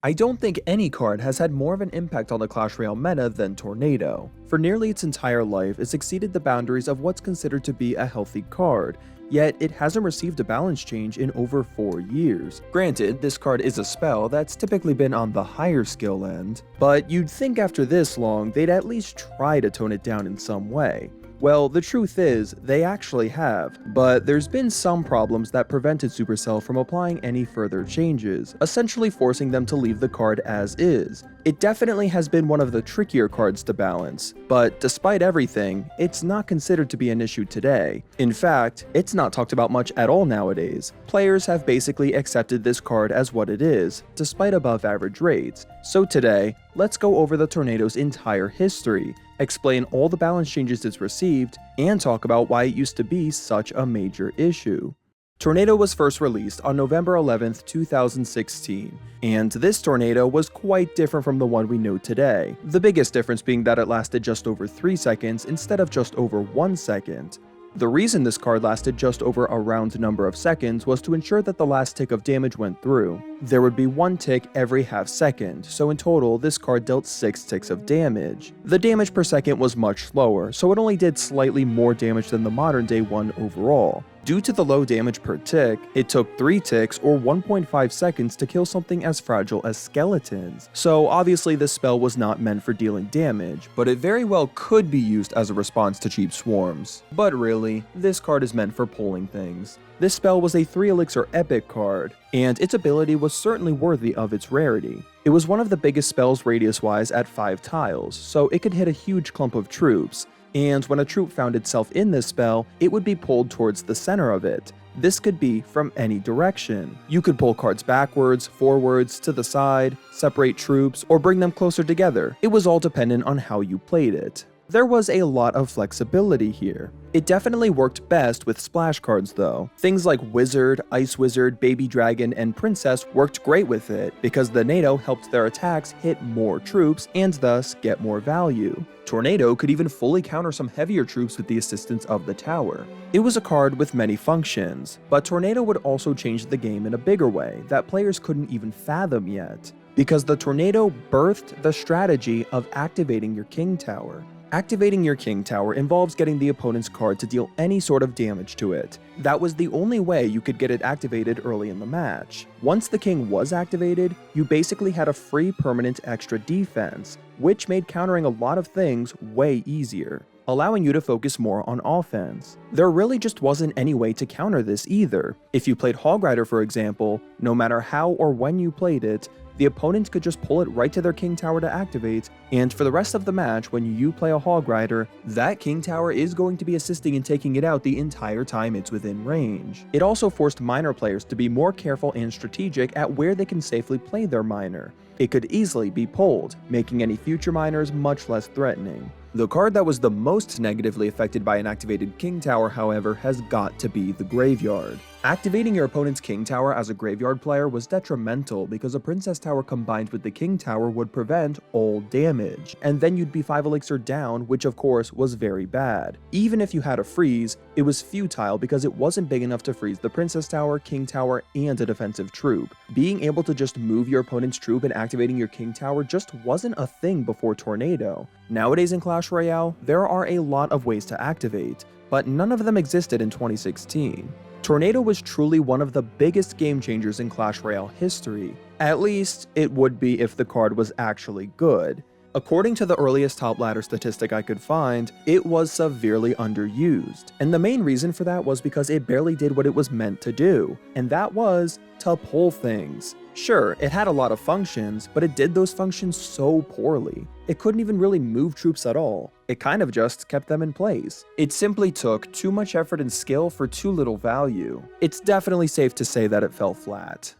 I don't think any card has had more of an impact on the Clash Royale meta than Tornado. For nearly its entire life, it's exceeded the boundaries of what's considered to be a healthy card, yet it hasn't received a balance change in over 4 years. Granted, this card is a spell that's typically been on the higher skill end, but you'd think after this long, they'd at least try to tone it down in some way. Well, the truth is, they actually have, but there's been some problems that prevented Supercell from applying any further changes, essentially forcing them to leave the card as is. It definitely has been one of the trickier cards to balance, but despite everything, it's not considered to be an issue today. In fact, it's not talked about much at all nowadays. Players have basically accepted this card as what it is, despite above average rates. So today, let's go over the Tornado's entire history, explain all the balance changes it's received, and talk about why it used to be such a major issue. Tornado was first released on November 11th, 2016, and this Tornado was quite different from the one we know today, the biggest difference being that it lasted just over 3 seconds instead of just over 1 second. The reason this card lasted just over a round number of seconds was to ensure that the last tick of damage went through. There would be 1 tick every half second, so in total this card dealt 6 ticks of damage. The damage per second was much slower, so it only did slightly more damage than the modern day one overall. Due to the low damage per tick, it took 3 ticks or 1.5 seconds to kill something as fragile as skeletons. So obviously this spell was not meant for dealing damage, but it very well could be used as a response to cheap swarms. But really, this card is meant for pulling things. This spell was a 3 elixir epic card, and its ability was certainly worthy of its rarity. It was one of the biggest spells radius-wise at 5 tiles, so it could hit a huge clump of troops. And when a troop found itself in this spell, it would be pulled towards the center of it. This could be from any direction. You could pull cards backwards, forwards, to the side, separate troops, or bring them closer together. It was all dependent on how you played it. There was a lot of flexibility here. It definitely worked best with splash cards though. Things like Wizard, Ice Wizard, Baby Dragon, and Princess worked great with it because the NATO helped their attacks hit more troops and thus get more value. Tornado could even fully counter some heavier troops with the assistance of the tower. It was a card with many functions, but Tornado would also change the game in a bigger way that players couldn't even fathom yet, because the Tornado birthed the strategy of activating your King Tower. Activating your King Tower involves getting the opponent's card to deal any sort of damage to it. That was the only way you could get it activated early in the match. Once the King was activated, you basically had a free permanent extra defense, which made countering a lot of things way easier, allowing you to focus more on offense. There really just wasn't any way to counter this either. If you played Hog Rider, for example, no matter how or when you played it, the opponent could just pull it right to their King Tower to activate, and for the rest of the match, when you play a Hog Rider, that King Tower is going to be assisting in taking it out the entire time it's within range. It also forced miner players to be more careful and strategic at where they can safely play their miner. It could easily be pulled, making any future miners much less threatening. The card that was the most negatively affected by an activated King Tower, however, has got to be the Graveyard. Activating your opponent's King Tower as a Graveyard player was detrimental because a Princess Tower combined with the King Tower would prevent all damage, and then you'd be 5 elixir down, which of course was very bad. Even if you had a freeze, it was futile because it wasn't big enough to freeze the Princess Tower, King Tower, and a defensive troop. Being able to just move your opponent's troop and activating your King Tower just wasn't a thing before Tornado. Nowadays in Clash Royale, there are a lot of ways to activate, but none of them existed in 2016. Tornado was truly one of the biggest game changers in Clash Royale history. At least, it would be if the card was actually good. According to the earliest top ladder statistic I could find, it was severely underused, and the main reason for that was because it barely did what it was meant to do, and that was to pull things. Sure, it had a lot of functions, but it did those functions so poorly. It couldn't even really move troops at all. It kind of just kept them in place. It simply took too much effort and skill for too little value. It's definitely safe to say that it fell flat.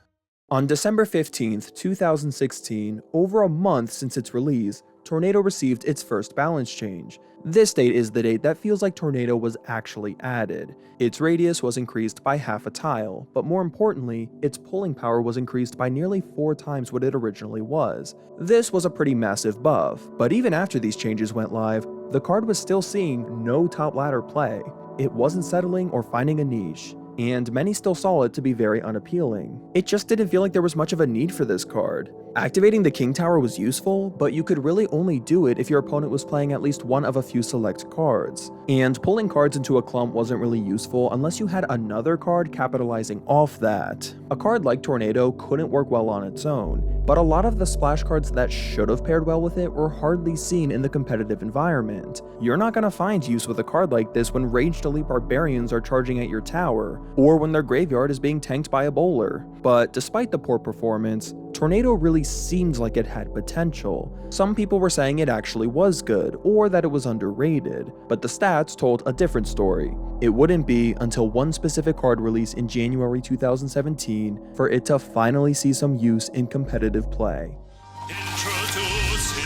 On December 15th, 2016, over a month since its release, Tornado received its first balance change. This date is the date that feels like Tornado was actually added. Its radius was increased by half a tile, but more importantly, its pulling power was increased by nearly 4 times what it originally was. This was a pretty massive buff, but even after these changes went live, the card was still seeing no top ladder play. It wasn't settling or finding a niche, and many still saw it to be very unappealing. It just didn't feel like there was much of a need for this card. Activating the King Tower was useful, but you could really only do it if your opponent was playing at least one of a few select cards. And pulling cards into a clump wasn't really useful unless you had another card capitalizing off that. A card like Tornado couldn't work well on its own, but a lot of the splash cards that should have paired well with it were hardly seen in the competitive environment. You're not going to find use with a card like this when ranged elite barbarians are charging at your tower, or when their graveyard is being tanked by a bowler. But despite the poor performance, Tornado really seemed like it had potential. Some people were saying it actually was good, or that it was underrated, but the stats told a different story. It wouldn't be until one specific card release in January 2017 for it to finally see some use in competitive play. Introducing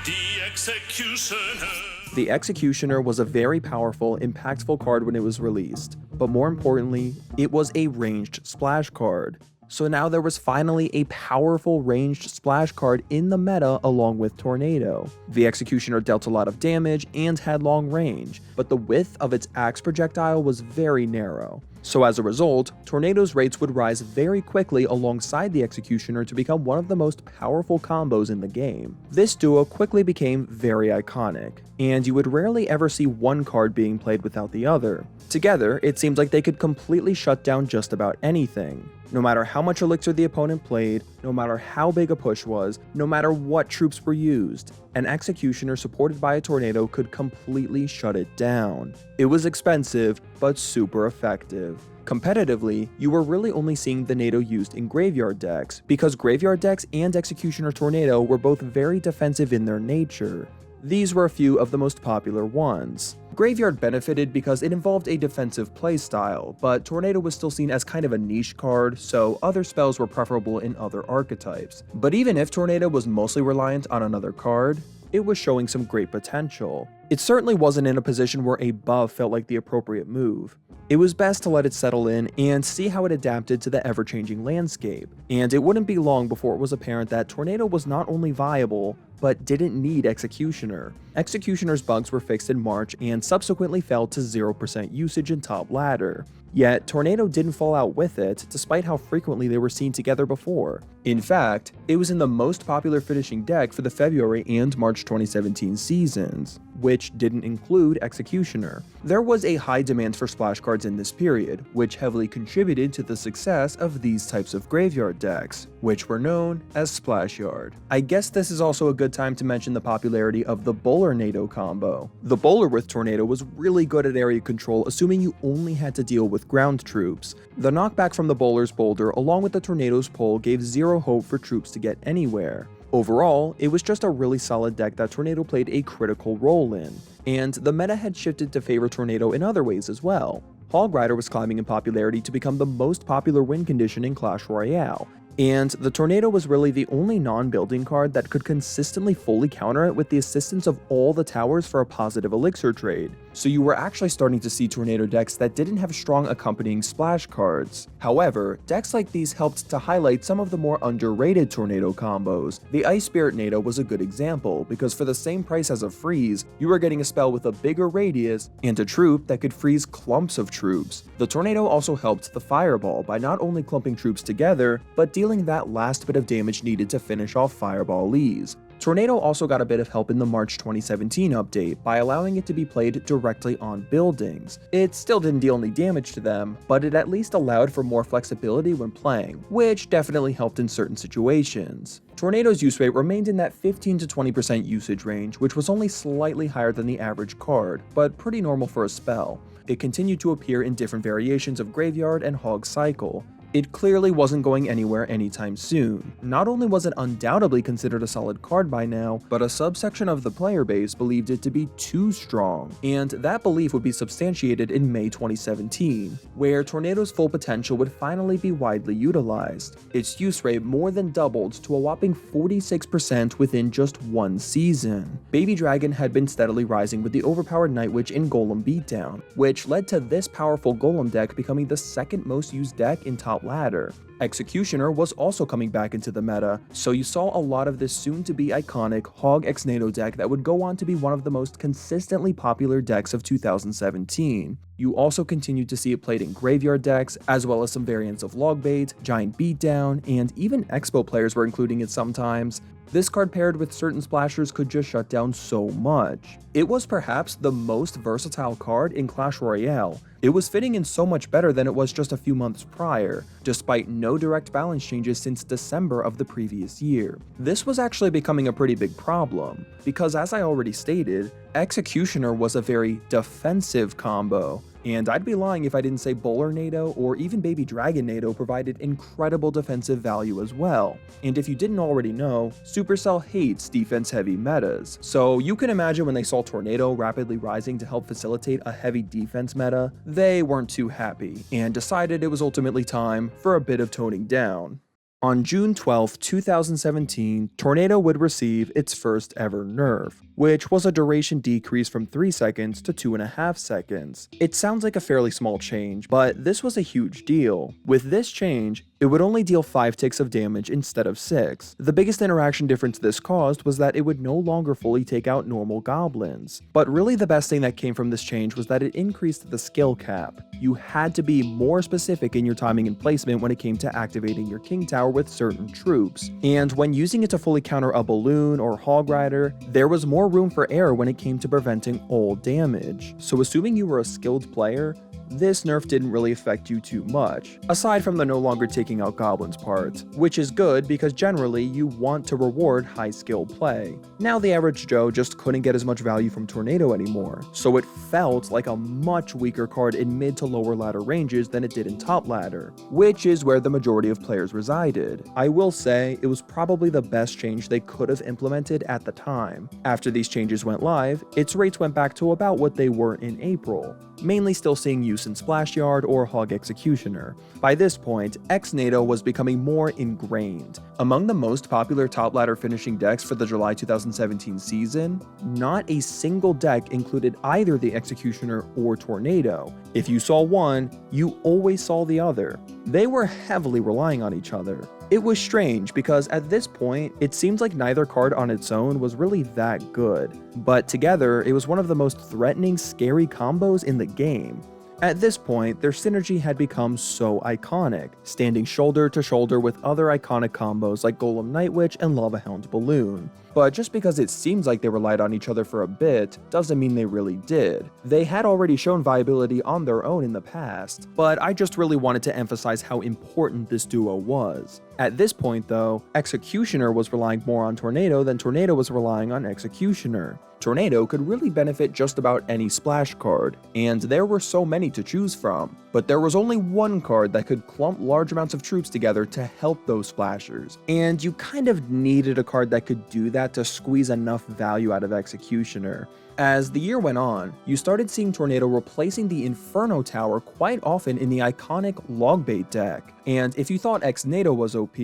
the Executioner. The Executioner was a very powerful, impactful card when it was released, but more importantly, it was a ranged splash card. So now there was finally a powerful ranged splash card in the meta along with Tornado. The Executioner dealt a lot of damage and had long range, but the width of its axe projectile was very narrow. So as a result, Tornado's rates would rise very quickly alongside the Executioner to become one of the most powerful combos in the game. This duo quickly became very iconic, and you would rarely ever see one card being played without the other. Together, it seems like they could completely shut down just about anything. No matter how much Elixir the opponent played, no matter how big a push was, no matter what troops were used, an Executioner supported by a Tornado could completely shut it down. It was expensive, but super effective. Competitively, you were really only seeing the NATO used in graveyard decks, because graveyard decks and Executioner Tornado were both very defensive in their nature. These were a few of the most popular ones. Graveyard benefited because it involved a defensive playstyle, but Tornado was still seen as kind of a niche card, so other spells were preferable in other archetypes. But even if Tornado was mostly reliant on another card, it was showing some great potential. It certainly wasn't in a position where a buff felt like the appropriate move. It was best to let it settle in and see how it adapted to the ever-changing landscape, and it wouldn't be long before it was apparent that Tornado was not only viable, but didn't need Executioner. Executioner's bugs were fixed in March and subsequently fell to 0% usage in top ladder. Yet, Tornado didn't fall out with it, despite how frequently they were seen together before. In fact, it was in the most popular finishing deck for the February and March 2017 seasons, which didn't include Executioner. There was a high demand for splash cards in this period, which heavily contributed to the success of these types of graveyard decks, which were known as Splash Yard. I guess this is also a good time to mention the popularity of the Bowler-NATO combo. The Bowler with Tornado was really good at area control, assuming you only had to deal with ground troops. The knockback from the Bowler's Boulder along with the Tornado's Pole gave zero hope for troops to get anywhere. Overall, it was just a really solid deck that Tornado played a critical role in, and the meta had shifted to favor Tornado in other ways as well. Hog Rider was climbing in popularity to become the most popular win condition in Clash Royale, and the Tornado was really the only non-building card that could consistently fully counter it with the assistance of all the towers for a positive elixir trade. So you were actually starting to see Tornado decks that didn't have strong accompanying splash cards. However, decks like these helped to highlight some of the more underrated Tornado combos. The Ice Spirit NATO was a good example, because for the same price as a freeze, you were getting a spell with a bigger radius and a troop that could freeze clumps of troops. The Tornado also helped the Fireball by not only clumping troops together, but dealing that last bit of damage needed to finish off Fireball Lees. Tornado also got a bit of help in the March 2017 update by allowing it to be played directly on buildings. It still didn't deal any damage to them, but it at least allowed for more flexibility when playing, which definitely helped in certain situations. Tornado's use rate remained in that 15 to 20% usage range, which was only slightly higher than the average card, but pretty normal for a spell. It continued to appear in different variations of Graveyard and Hog Cycle. It clearly wasn't going anywhere anytime soon. Not only was it undoubtedly considered a solid card by now, but a subsection of the player base believed it to be too strong, and that belief would be substantiated in May 2017, where Tornado's full potential would finally be widely utilized. Its use rate more than doubled to a whopping 46% within just one season. Baby Dragon had been steadily rising with the overpowered Night Witch in Golem Beatdown, which led to this powerful Golem deck becoming the second most used deck in top ladder. Executioner was also coming back into the meta, so you saw a lot of this soon-to-be iconic Hog Ex NATO deck that would go on to be one of the most consistently popular decks of 2017. You also continued to see it played in graveyard decks, as well as some variants of Logbait, Giant Beatdown, and even Expo players were including it sometimes. This card paired with certain splashers could just shut down so much. It was perhaps the most versatile card in Clash Royale. It was fitting in so much better than it was just a few months prior, despite no direct balance changes since December of the previous year. This was actually becoming a pretty big problem, because as I already stated, Executioner was a very defensive combo. And I'd be lying if I didn't say Bowler NATO or even Baby Dragon NATO provided incredible defensive value as well. And if you didn't already know, Supercell hates defense-heavy metas. So you can imagine when they saw Tornado rapidly rising to help facilitate a heavy defense meta, they weren't too happy, and decided it was ultimately time for a bit of toning down. On June 12, 2017, Tornado would receive its first ever nerf, which was a duration decrease from 3 seconds to 2.5 seconds. It sounds like a fairly small change, but this was a huge deal. With this change, it would only deal 5 ticks of damage instead of 6. The biggest interaction difference this caused was that it would no longer fully take out normal goblins. But really the best thing that came from this change was that it increased the skill cap. You had to be more specific in your timing and placement when it came to activating your King Tower with certain troops. And when using it to fully counter a Balloon or Hog Rider, there was more room for error when it came to preventing all damage. So assuming you were a skilled player, this nerf didn't really affect you too much, aside from the no longer taking out goblins part, which is good because generally you want to reward high skill play. Now the average Joe just couldn't get as much value from Tornado anymore, so it felt like a much weaker card in mid to lower ladder ranges than it did in top ladder, which is where the majority of players resided. I will say it was probably the best change they could have implemented at the time. After these changes went live, its rates went back to about what they were in April, mainly still seeing use in Splash Yard or Hog Executioner. By this point, Ex-NATO was becoming more ingrained. Among the most popular top ladder finishing decks for the July 2017 season, not a single deck included either the Executioner or Tornado. If you saw one, you always saw the other. They were heavily relying on each other. It was strange because at this point, it seemed like neither card on its own was really that good, but together it was one of the most threatening, scary combos in the game. At this point, their synergy had become so iconic, standing shoulder to shoulder with other iconic combos like Golem Night Witch and Lava Hound Balloon. But just because it seems like they relied on each other for a bit, doesn't mean they really did. They had already shown viability on their own in the past, but I just really wanted to emphasize how important this duo was. At this point though, Executioner was relying more on Tornado than Tornado was relying on Executioner. Tornado could really benefit just about any splash card, and there were so many to choose from, but there was only one card that could clump large amounts of troops together to help those splashers, and you kind of needed a card that could do that to squeeze enough value out of Executioner. As the year went on, you started seeing Tornado replacing the Inferno Tower quite often in the iconic Logbait deck, and if you thought Ex-NATO was OP,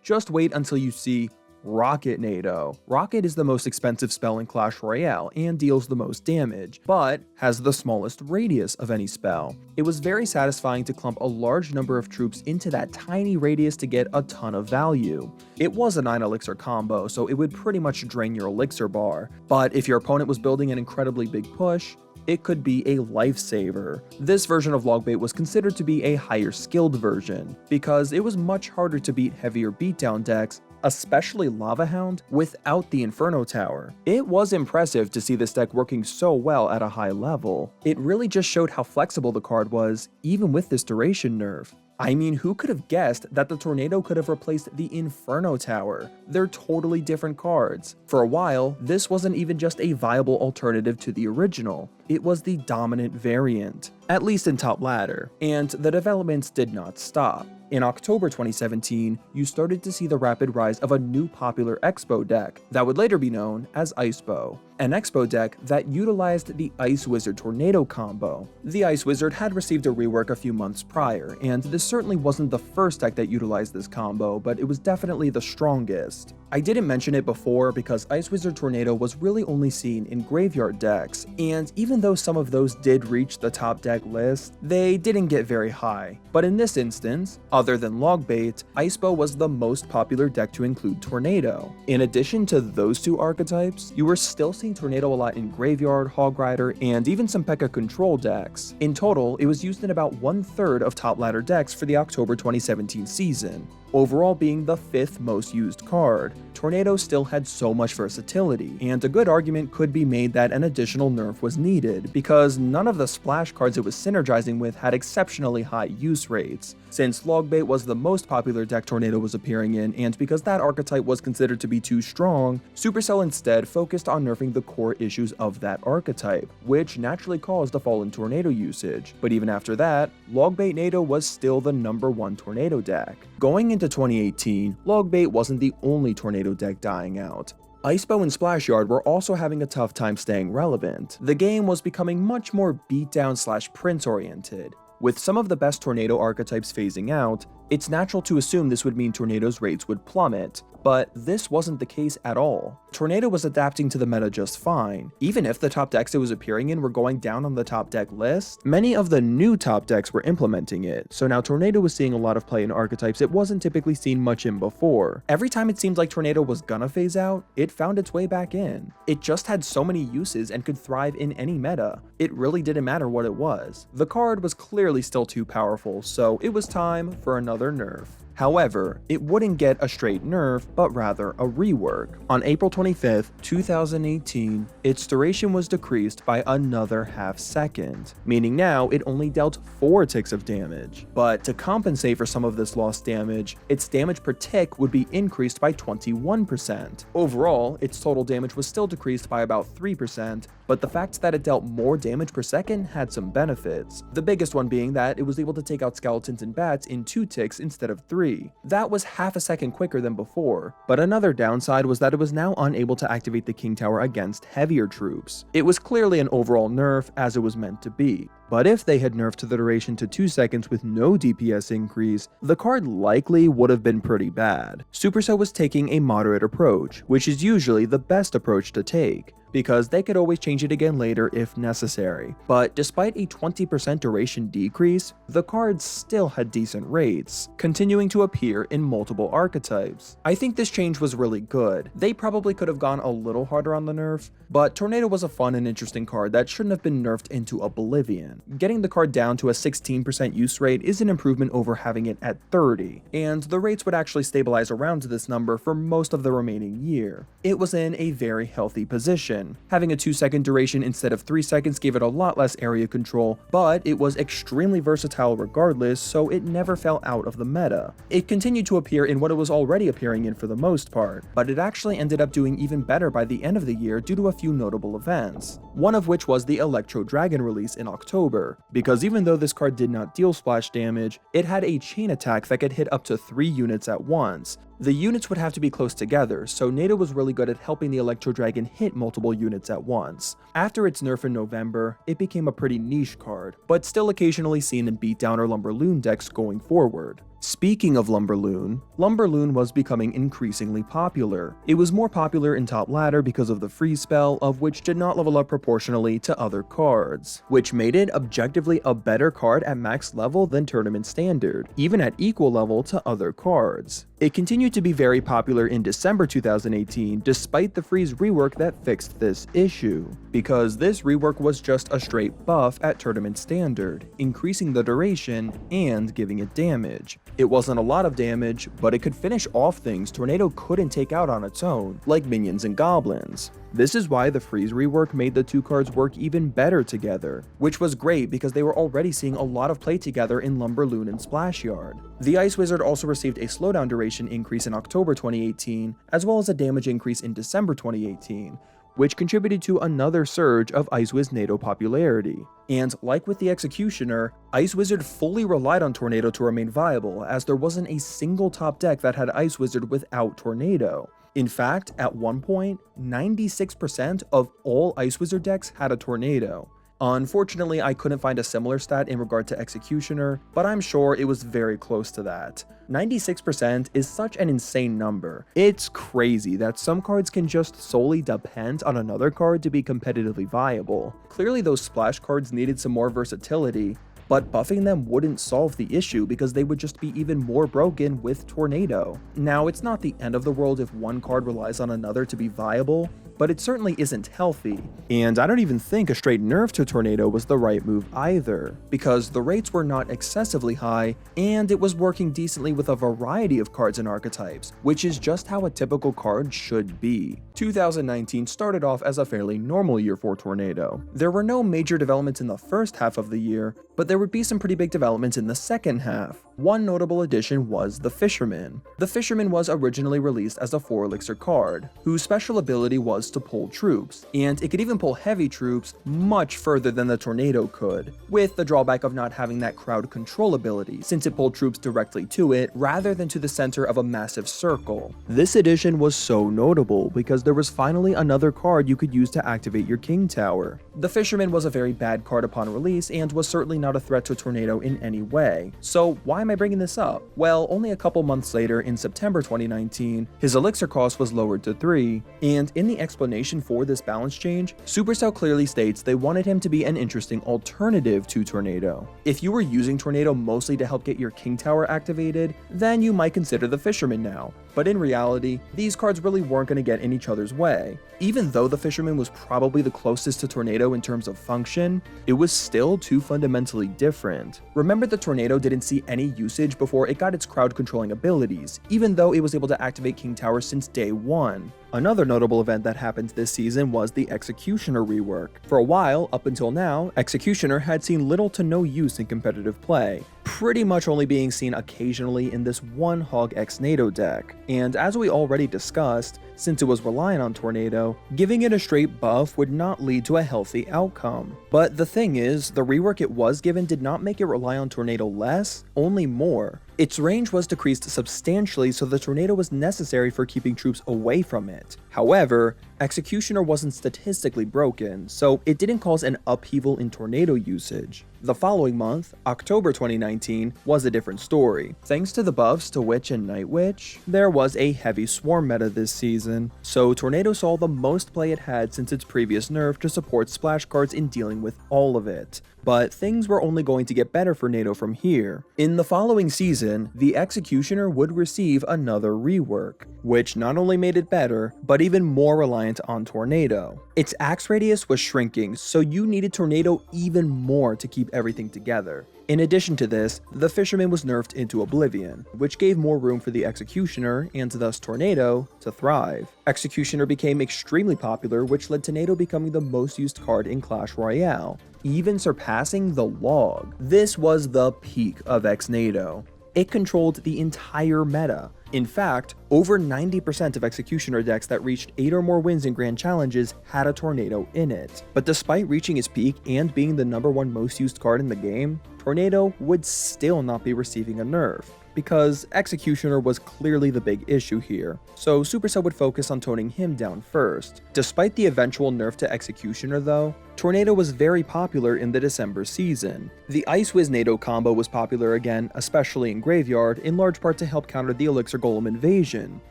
just wait until you see Rocket NATO. Rocket is the most expensive spell in Clash Royale and deals the most damage, but has the smallest radius of any spell. It was very satisfying to clump a large number of troops into that tiny radius to get a ton of value. It was a 9 elixir combo, so it would pretty much drain your elixir bar, but if your opponent was building an incredibly big push, it could be a lifesaver. This version of Logbait was considered to be a higher skilled version, because it was much harder to beat heavier beatdown decks, especially Lava Hound, without the Inferno Tower. It was impressive to see this deck working so well at a high level. It really just showed how flexible the card was, even with this duration nerf. I mean, who could have guessed that the Tornado could have replaced the Inferno Tower? They're totally different cards. For a while, this wasn't even just a viable alternative to the original. It was the dominant variant, at least in top ladder, and the developments did not stop. In October 2017, you started to see the rapid rise of a new popular Expo deck that would later be known as Icebo, an Expo deck that utilized the Ice Wizard Tornado combo. The Ice Wizard had received a rework a few months prior, and this certainly wasn't the first deck that utilized this combo, but it was definitely the strongest. I didn't mention it before because Ice Wizard Tornado was really only seen in graveyard decks, and even even though some of those did reach the top deck list, they didn't get very high. But in this instance, other than Logbait, Icebow was the most popular deck to include Tornado. In addition to those two archetypes, you were still seeing Tornado a lot in Graveyard, Hog Rider, and even some P.E.K.K.A. control decks. In total, it was used in about 1/3 of top ladder decks for the October 2017 season, overall being the 5th most used card. Tornado still had so much versatility, and a good argument could be made that an additional nerf was needed, because none of the splash cards it was synergizing with had exceptionally high use rates. Since Logbait was the most popular deck Tornado was appearing in, and because that archetype was considered to be too strong, Supercell instead focused on nerfing the core issues of that archetype, which naturally caused a fall in Tornado usage. But even after that, Logbait Nado was still the #1 Tornado deck. Going into 2018, Logbait wasn't the only Tornado deck dying out. Icebow and Splash Yard were also having a tough time staying relevant. The game was becoming much more beatdown/prince oriented. With some of the best Tornado archetypes phasing out, it's natural to assume this would mean Tornado's rates would plummet, but this wasn't the case at all. Tornado was adapting to the meta just fine. Even if the top decks it was appearing in were going down on the top deck list, many of the new top decks were implementing it, so now Tornado was seeing a lot of play in archetypes it wasn't typically seen much in before. Every time it seemed like Tornado was gonna phase out, it found its way back in. It just had so many uses and could thrive in any meta. It really didn't matter what it was. The card was clearly still too powerful, so it was time for another nerf. However, it wouldn't get a straight nerf, but rather a rework. On April 25th, 2018, its duration was decreased by another half second, meaning now it only dealt 4 ticks of damage. But to compensate for some of this lost damage, its damage per tick would be increased by 21%. Overall, its total damage was still decreased by about 3%, but the fact that it dealt more damage per second had some benefits. The biggest one being that it was able to take out skeletons and bats in 2 ticks instead of 3. That was half a second quicker than before, but another downside was that it was now unable to activate the King Tower against heavier troops. It was clearly an overall nerf as it was meant to be. But if they had nerfed the duration to 2 seconds with no DPS increase, the card likely would have been pretty bad. Supercell was taking a moderate approach, which is usually the best approach to take, because they could always change it again later if necessary. But despite a 20% duration decrease, the card still had decent rates, continuing to appear in multiple archetypes. I think this change was really good. They probably could have gone a little harder on the nerf, but Tornado was a fun and interesting card that shouldn't have been nerfed into oblivion. Getting the card down to a 16% use rate is an improvement over having it at 30, and the rates would actually stabilize around this number for most of the remaining year. It was in a very healthy position. Having a 2-second duration instead of 3 seconds gave it a lot less area control, but it was extremely versatile regardless, so it never fell out of the meta. It continued to appear in what it was already appearing in for the most part, but it actually ended up doing even better by the end of the year due to a few notable events, one of which was the Electro Dragon release in October, because even though this card did not deal splash damage, it had a chain attack that could hit up to 3 units at once. The units would have to be close together, so Nado was really good at helping the Electro Dragon hit multiple units at once. After its nerf in November, it became a pretty niche card, but still occasionally seen in Beatdown or Lumberloon decks going forward. Speaking of Lumberloon, Lumberloon was becoming increasingly popular. It was more popular in top ladder because of the freeze spell, of which did not level up proportionally to other cards, which made it objectively a better card at max level than tournament standard, even at equal level to other cards. It continued to be very popular in December 2018 despite the freeze rework that fixed this issue, because this rework was just a straight buff at tournament standard, increasing the duration and giving it damage. It wasn't a lot of damage, but it could finish off things Tornado couldn't take out on its own, like minions and goblins. This is why the freeze rework made the two cards work even better together, which was great because they were already seeing a lot of play together in Lumberloon and Splash Yard. The Ice Wizard also received a slowdown duration increase in October 2018, as well as a damage increase in December 2018, which contributed to another surge of Ice Wiz Nado popularity. And like with the Executioner, Ice Wizard fully relied on Tornado to remain viable, as there wasn't a single top deck that had Ice Wizard without Tornado. In fact, at one point, 96% of all Ice Wizard decks had a Tornado. Unfortunately, I couldn't find a similar stat in regard to Executioner, but I'm sure it was very close to that. 96% is such an insane number. It's crazy that some cards can just solely depend on another card to be competitively viable. Clearly those splash cards needed some more versatility, but buffing them wouldn't solve the issue because they would just be even more broken with Tornado. Now, it's not the end of the world if one card relies on another to be viable, but it certainly isn't healthy. And I don't even think a straight nerf to Tornado was the right move either, because the rates were not excessively high, and it was working decently with a variety of cards and archetypes, which is just how a typical card should be. 2019 started off as a fairly normal year for Tornado. There were no major developments in the first half of the year, but there would be some pretty big developments in the second half. One notable addition was the Fisherman. The Fisherman was originally released as a 4 elixir card, whose special ability was to pull troops, and it could even pull heavy troops much further than the Tornado could, with the drawback of not having that crowd control ability, since it pulled troops directly to it rather than to the center of a massive circle. This addition was so notable because there was finally another card you could use to activate your King Tower. The Fisherman was a very bad card upon release and was certainly not a threat to Tornado in any way. So why am I bringing this up? Well, only a couple months later, in September 2019, his elixir cost was lowered to 3, and in the explanation for this balance change, Supercell clearly states they wanted him to be an interesting alternative to Tornado. If you were using Tornado mostly to help get your King Tower activated, then you might consider the Fisherman now. But in reality, these cards really weren't going to get in each other's way. Even though the Fisherman was probably the closest to Tornado in terms of function, it was still too fundamentally different. Remember that Tornado didn't see any usage before it got its crowd controlling abilities, even though it was able to activate King Tower since day 1. Another notable event that happened this season was the Executioner rework. For a while, up until now, Executioner had seen little to no use in competitive play, pretty much only being seen occasionally in this one Hog X NATO deck. And as we already discussed, since it was reliant on Tornado, giving it a straight buff would not lead to a healthy outcome. But the thing is, the rework it was given did not make it rely on Tornado less, only more. Its range was decreased substantially, so the Tornado was necessary for keeping troops away from it. However, Executioner wasn't statistically broken, so it didn't cause an upheaval in Tornado usage. The following month, October 2019, was a different story. Thanks to the buffs to Witch and Night Witch, there was a heavy swarm meta this season, so Tornado saw the most play it had since its previous nerf to support splash cards in dealing with all of it. But things were only going to get better for NATO from here. In the following season, the Executioner would receive another rework, which not only made it better, but even more reliant on Tornado. Its axe radius was shrinking, so you needed Tornado even more to keep everything together. In addition to this, the Fisherman was nerfed into Oblivion, which gave more room for the Executioner, and thus Tornado, to thrive. Executioner became extremely popular, which led to NATO becoming the most used card in Clash Royale, even surpassing the Log. This was the peak of ex-NATO. It controlled the entire meta. In fact, over 90% of Executioner decks that reached 8 or more wins in Grand Challenges had a Tornado in it. But despite reaching its peak and being the #1 most used card in the game, Tornado would still not be receiving a nerf, because Executioner was clearly the big issue here, so Supercell would focus on toning him down first. Despite the eventual nerf to Executioner though, Tornado was very popular in the December season. The Ice Wiz NATO combo was popular again, especially in Graveyard, in large part to help counter the Elixir Golem invasion,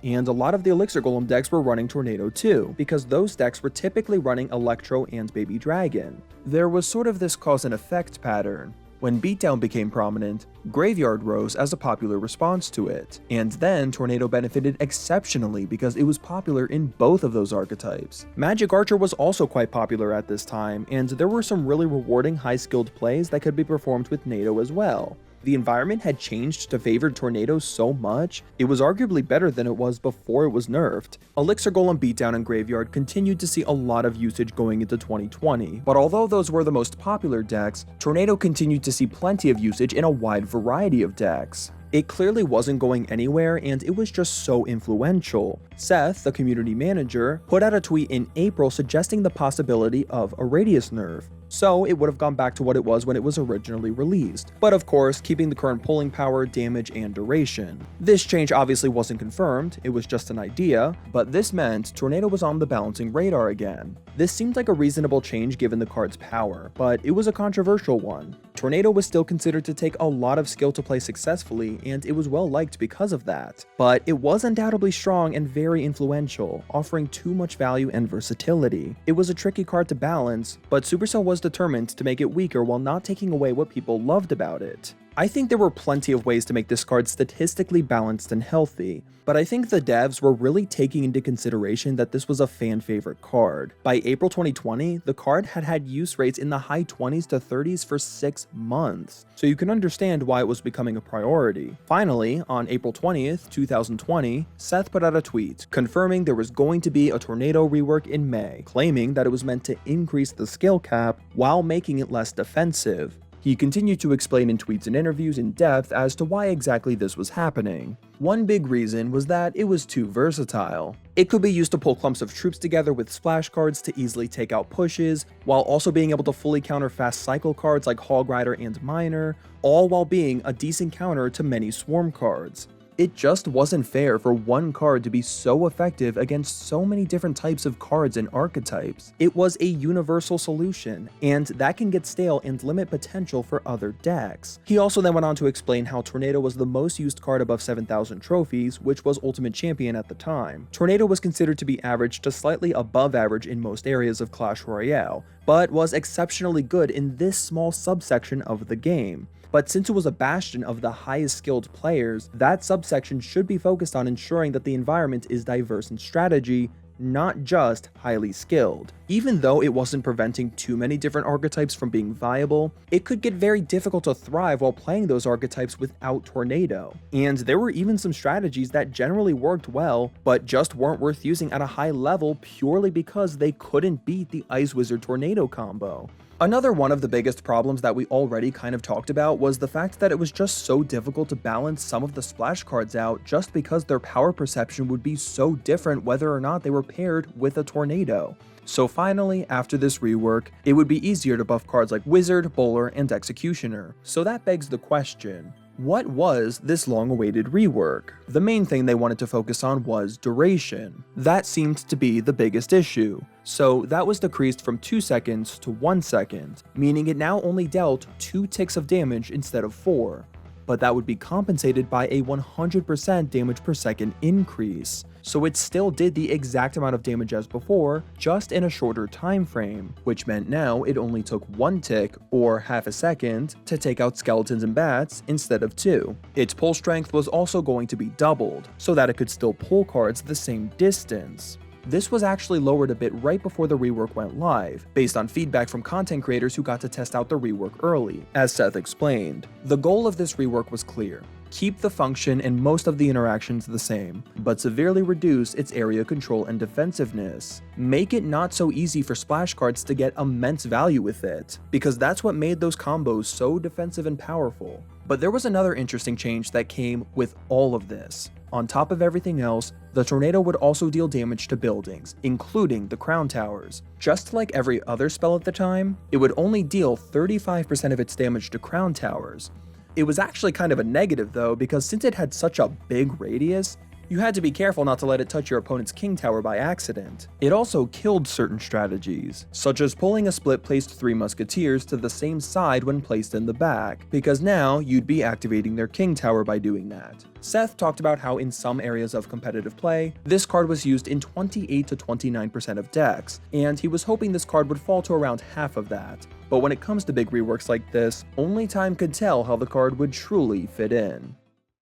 and a lot of the Elixir Golem decks were running Tornado too, because those decks were typically running Electro and Baby Dragon. There was sort of this cause and effect pattern. When Beatdown became prominent, Graveyard rose as a popular response to it, and then Tornado benefited exceptionally because it was popular in both of those archetypes. Magic Archer was also quite popular at this time, and there were some really rewarding high-skilled plays that could be performed with NATO as well. The environment had changed to favor Tornado so much, it was arguably better than it was before it was nerfed. Elixir Golem Beatdown and Graveyard continued to see a lot of usage going into 2020, but although those were the most popular decks, Tornado continued to see plenty of usage in a wide variety of decks. It clearly wasn't going anywhere, and it was just so influential. Seth, the community manager, put out a tweet in April suggesting the possibility of a radius nerf, so it would have gone back to what it was when it was originally released, but of course keeping the current pulling power, damage, and duration. This change obviously wasn't confirmed, it was just an idea, but this meant Tornado was on the balancing radar again. This seemed like a reasonable change given the card's power, but it was a controversial one. Tornado was still considered to take a lot of skill to play successfully, and it was well liked because of that. But it was undoubtedly strong and very influential, offering too much value and versatility. It was a tricky card to balance, but Supercell was determined to make it weaker while not taking away what people loved about it. I think there were plenty of ways to make this card statistically balanced and healthy, but I think the devs were really taking into consideration that this was a fan favorite card. By April 2020, the card had had use rates in the high 20s to 30s for 6 months, so you can understand why it was becoming a priority. Finally, on April 20th, 2020, Seth put out a tweet confirming there was going to be a Tornado rework in May, claiming that it was meant to increase the skill cap while making it less defensive. He continued to explain in tweets and interviews in depth as to why exactly this was happening. One big reason was that it was too versatile. It could be used to pull clumps of troops together with splash cards to easily take out pushes, while also being able to fully counter fast cycle cards like Hog Rider and Miner, all while being a decent counter to many swarm cards. It just wasn't fair for one card to be so effective against so many different types of cards and archetypes. It was a universal solution, and that can get stale and limit potential for other decks. He also then went on to explain how Tornado was the most used card above 7,000 trophies, which was Ultimate Champion at the time. Tornado was considered to be average to slightly above average in most areas of Clash Royale, but was exceptionally good in this small subsection of the game. But since it was a bastion of the highest skilled players, that subsection should be focused on ensuring that the environment is diverse in strategy, not just highly skilled. Even though it wasn't preventing too many different archetypes from being viable, it could get very difficult to thrive while playing those archetypes without Tornado. And there were even some strategies that generally worked well, but just weren't worth using at a high level purely because they couldn't beat the Ice Wizard Tornado combo. Another one of the biggest problems that we already kind of talked about was the fact that it was just so difficult to balance some of the splash cards out just because their power perception would be so different whether or not they were paired with a Tornado. So finally, after this rework, it would be easier to buff cards like Wizard, Bowler, and Executioner. So that begs the question, what was this long-awaited rework? The main thing they wanted to focus on was duration. That seemed to be the biggest issue. So that was decreased from 2 seconds to 1 second, meaning it now only dealt 2 ticks of damage instead of 4. But that would be compensated by a 100% damage per second increase. So it still did the exact amount of damage as before, just in a shorter time frame, which meant now it only took 1 tick, or half a second, to take out skeletons and bats instead of 2. Its pull strength was also going to be doubled, so that it could still pull cards the same distance. This was actually lowered a bit right before the rework went live, based on feedback from content creators who got to test out the rework early, as Seth explained. The goal of this rework was clear. Keep the function and most of the interactions the same, but severely reduce its area control and defensiveness. Make it not so easy for splash cards to get immense value with it, because that's what made those combos so defensive and powerful. But there was another interesting change that came with all of this. On top of everything else, the Tornado would also deal damage to buildings, including the Crown Towers. Just like every other spell at the time, it would only deal 35% of its damage to Crown Towers. It was actually kind of a negative though, because since it had such a big radius, you had to be careful not to let it touch your opponent's King Tower by accident. It also killed certain strategies, such as pulling a split-placed 3 Musketeers to the same side when placed in the back, because now you'd be activating their King Tower by doing that. Seth talked about how in some areas of competitive play, this card was used in 28 to 29% of decks, and he was hoping this card would fall to around half of that. But when it comes to big reworks like this, only time could tell how the card would truly fit in.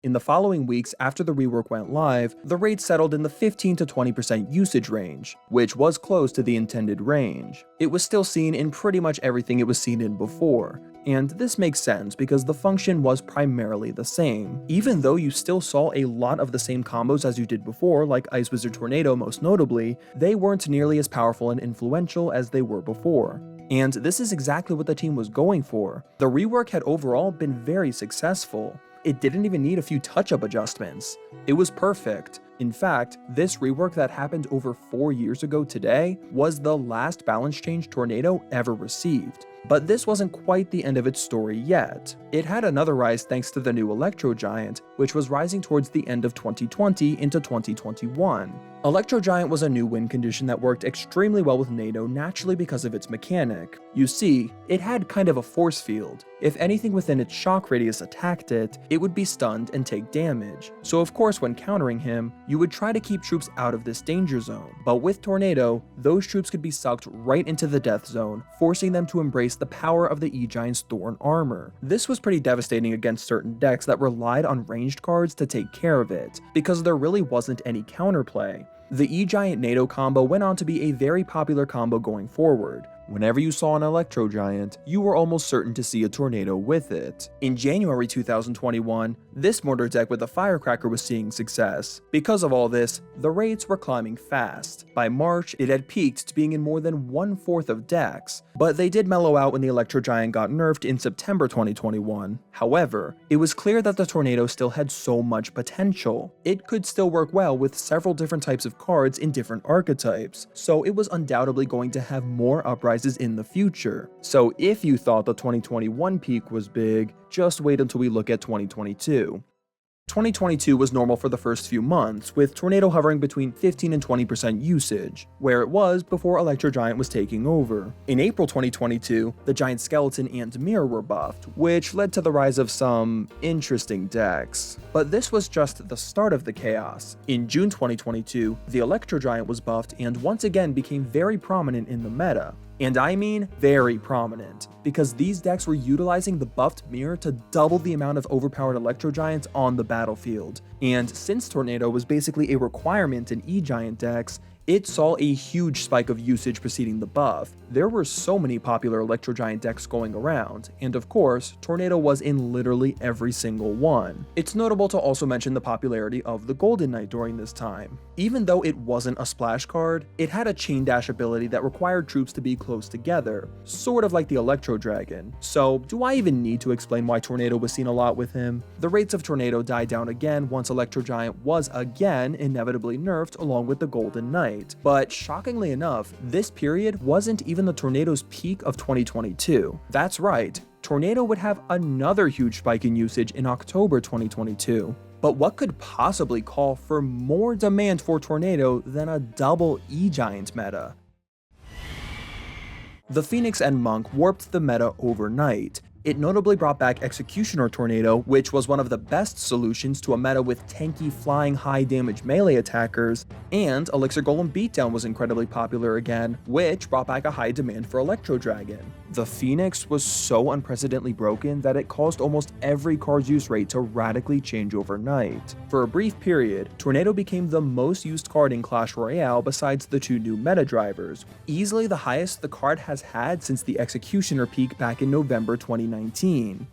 In the following weeks after the rework went live, the rate settled in the 15 to 20% usage range, which was close to the intended range. It was still seen in pretty much everything it was seen in before, and this makes sense because the function was primarily the same. Even though you still saw a lot of the same combos as you did before, like Ice Wizard Tornado most notably, they weren't nearly as powerful and influential as they were before. And this is exactly what the team was going for. The rework had overall been very successful. it didn't even need a few touch-up adjustments. It was perfect. In fact, this rework that happened over 4 years ago today was the last balance change Tornado ever received. But this wasn't quite the end of its story yet. It had another rise thanks to the new Electro Giant, which was rising towards the end of 2020 into 2021. Electro Giant was a new win condition that worked extremely well with NATO naturally because of its mechanic. You see, it had kind of a force field. If anything within its shock radius attacked it, it would be stunned and take damage. So of course when countering him, you would try to keep troops out of this danger zone. But with Tornado, those troops could be sucked right into the death zone, forcing them to embrace the power of the E-Giant's Thorn armor. This was pretty devastating against certain decks that relied on ranged cards to take care of it, because there really wasn't any counterplay. The E-Giant NATO combo went on to be a very popular combo going forward. Whenever you saw an Electro Giant, you were almost certain to see a Tornado with it. In January 2021, this mortar deck with the Firecracker was seeing success. Because of all this, the rates were climbing fast. By March, it had peaked to being in more than 1/4 of decks, but they did mellow out when the Electro Giant got nerfed in September 2021. However, it was clear that the Tornado still had so much potential. It could still work well with several different types of cards in different archetypes, so it was undoubtedly going to have more uprises in the future. So if you thought the 2021 peak was big, just wait until we look at 2022. 2022 was normal for the first few months, with Tornado hovering between 15 and 20% usage, where it was before Electro Giant was taking over. In April 2022, the Giant Skeleton and Mirror were buffed, which led to the rise of some interesting decks. But this was just the start of the chaos. In June 2022, the Electro Giant was buffed and once again became very prominent in the meta. And I mean very prominent, because these decks were utilizing the buffed mirror to double the amount of overpowered Electro Giants on the battlefield. And since Tornado was basically a requirement in E-Giant decks, it saw a huge spike of usage preceding the buff. There were so many popular Electro Giant decks going around, and of course, Tornado was in literally every single one. It's notable to also mention the popularity of the Golden Knight during this time. Even though it wasn't a splash card, it had a chain dash ability that required troops to be close together, sort of like the Electro Dragon. So, do I even need to explain why Tornado was seen a lot with him? The rates of Tornado died down again once Electro Giant was again inevitably nerfed along with the Golden Knight. But shockingly enough, this period wasn't even the Tornado's peak of 2022. That's right, Tornado would have another huge spike in usage in October 2022. But what could possibly call for more demand for Tornado than a double E-Giant meta? The Phoenix and Monk warped the meta overnight. It notably brought back Executioner Tornado, which was one of the best solutions to a meta with tanky, flying, high damage melee attackers, and Elixir Golem Beatdown was incredibly popular again, which brought back a high demand for Electro Dragon. The Phoenix was so unprecedentedly broken that it caused almost every card's use rate to radically change overnight. For a brief period, Tornado became the most used card in Clash Royale besides the two new meta drivers, easily the highest the card has had since the Executioner peak back in November 2019.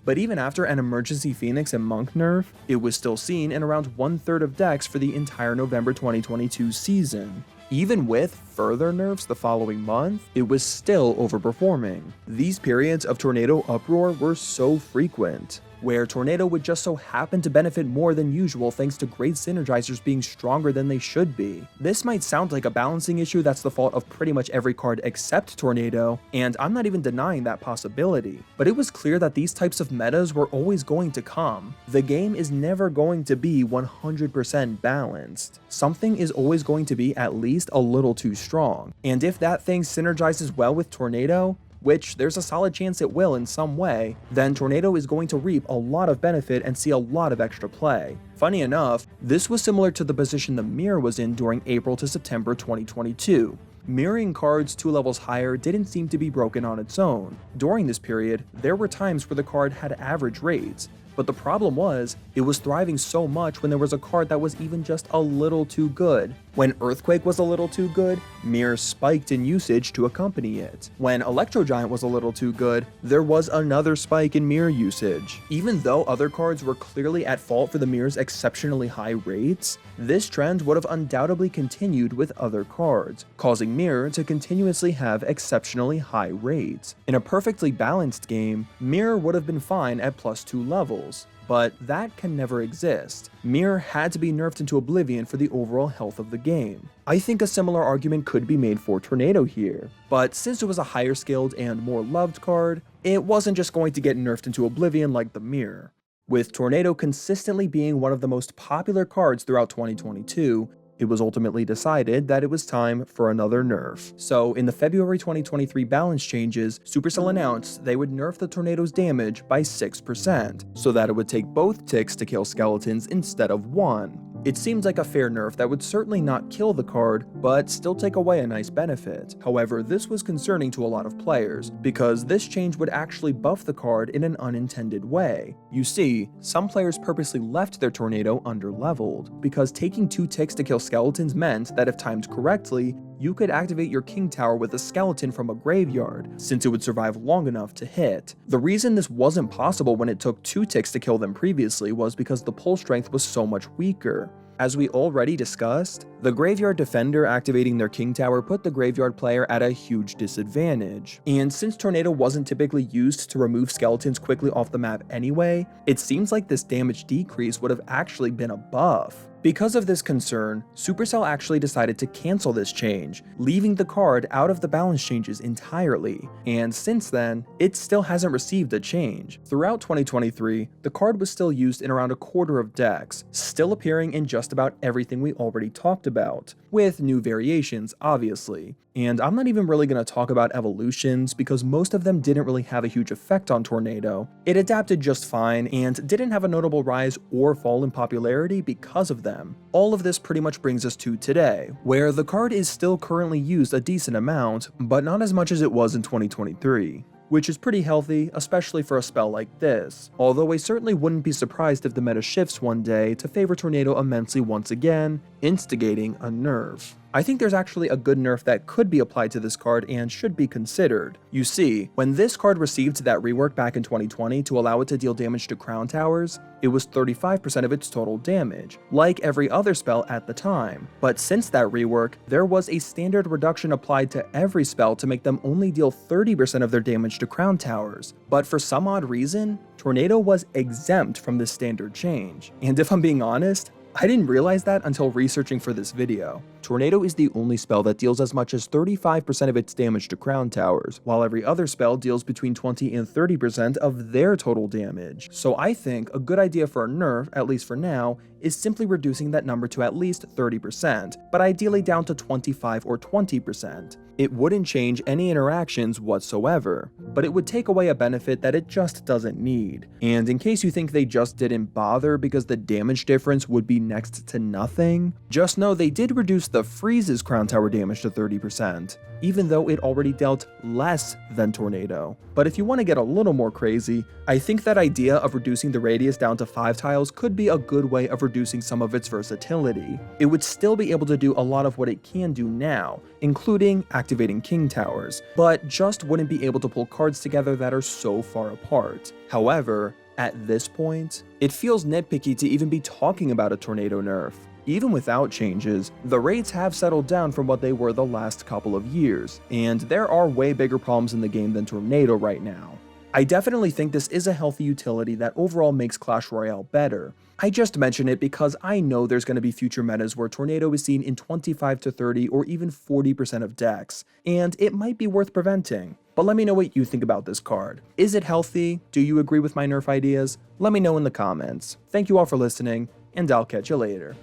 But even after an emergency Phoenix and Monk nerf, it was still seen in around 1/3 of decks for the entire November 2022 season. Even with further nerfs the following month, it was still overperforming. These periods of Tornado uproar were so frequent, where Tornado would just so happen to benefit more than usual thanks to great synergizers being stronger than they should be. This might sound like a balancing issue that's the fault of pretty much every card except Tornado, and I'm not even denying that possibility, but it was clear that these types of metas were always going to come. The game is never going to be 100% balanced. Something is always going to be at least a little too strong, and if that thing synergizes well with Tornado, which there's a solid chance it will in some way, then Tornado is going to reap a lot of benefit and see a lot of extra play. Funny enough, this was similar to the position the Mirror was in during April to September 2022. Mirroring cards 2 levels higher didn't seem to be broken on its own. During this period, there were times where the card had average rates, but the problem was, it was thriving so much when there was a card that was even just a little too good. When Earthquake was a little too good, Mirror spiked in usage to accompany it. When Electro Giant was a little too good, there was another spike in Mirror usage. Even though other cards were clearly at fault for the Mirror's exceptionally high rates, this trend would have undoubtedly continued with other cards, causing Mirror to continuously have exceptionally high rates. In a perfectly balanced game, Mirror would have been fine at +2 levels. but that can never exist. Mirror had to be nerfed into oblivion for the overall health of the game. I think a similar argument could be made for Tornado here, but since it was a higher skilled and more loved card, it wasn't just going to get nerfed into oblivion like the Mirror. With Tornado consistently being one of the most popular cards throughout 2022, it was ultimately decided that it was time for another nerf. So in the February 2023 balance changes, Supercell announced they would nerf the Tornado's damage by 6%, so that it would take both ticks to kill skeletons instead of one. It seems like a fair nerf that would certainly not kill the card, but still take away a nice benefit. However, this was concerning to a lot of players, because this change would actually buff the card in an unintended way. You see, some players purposely left their Tornado underleveled, because taking 2 ticks to kill skeletons meant that if timed correctly, you could activate your King Tower with a skeleton from a graveyard, since it would survive long enough to hit. The reason this wasn't possible when it took 2 ticks to kill them previously was because the pull strength was so much weaker. As we already discussed, the Graveyard Defender activating their King Tower put the Graveyard player at a huge disadvantage. And since Tornado wasn't typically used to remove skeletons quickly off the map anyway, it seems like this damage decrease would have actually been a buff. Because of this concern, Supercell actually decided to cancel this change, leaving the card out of the balance changes entirely, and since then, it still hasn't received a change. Throughout 2023, the card was still used in around a quarter of decks, still appearing in just about everything we already talked about, with new variations, obviously. And I'm not even really going to talk about evolutions because most of them didn't really have a huge effect on Tornado. It adapted just fine and didn't have a notable rise or fall in popularity because of them. All of this pretty much brings us to today, where the card is still currently used a decent amount, but not as much as it was in 2023. Which is pretty healthy, especially for a spell like this, although I certainly wouldn't be surprised if the meta shifts one day to favor Tornado immensely once again, instigating a nerf. I think there's actually a good nerf that could be applied to this card and should be considered. You see, when this card received that rework back in 2020 to allow it to deal damage to crown towers, it was 35% of its total damage, like every other spell at the time. But since that rework, there was a standard reduction applied to every spell to make them only deal 30% of their damage to crown towers. But for some odd reason, Tornado was exempt from this standard change. And if I'm being honest, I didn't realize that until researching for this video. Tornado is the only spell that deals as much as 35% of its damage to crown towers, while every other spell deals between 20 and 30% of their total damage. So I think a good idea for a nerf, at least for now, is simply reducing that number to at least 30%, but ideally down to 25 or 20%. It wouldn't change any interactions whatsoever, but it would take away a benefit that it just doesn't need. And in case you think they just didn't bother because the damage difference would be next to nothing, just know they did reduce the Freeze's crown tower damage to 30%, even though it already dealt less than Tornado. But if you want to get a little more crazy, I think that idea of reducing the radius down to 5 tiles could be a good way of reducing some of its versatility. It would still be able to do a lot of what it can do now, including activating King Towers, but just wouldn't be able to pull cards together that are so far apart. However, at this point, it feels nitpicky to even be talking about a Tornado nerf. Even without changes, the raids have settled down from what they were the last couple of years, and there are way bigger problems in the game than Tornado right now. I definitely think this is a healthy utility that overall makes Clash Royale better. I just mention it because I know there's going to be future metas where Tornado is seen in 25 to 30 or even 40% of decks, and it might be worth preventing. But let me know what you think about this card. Is it healthy? Do you agree with my nerf ideas? Let me know in the comments. Thank you all for listening, and I'll catch you later.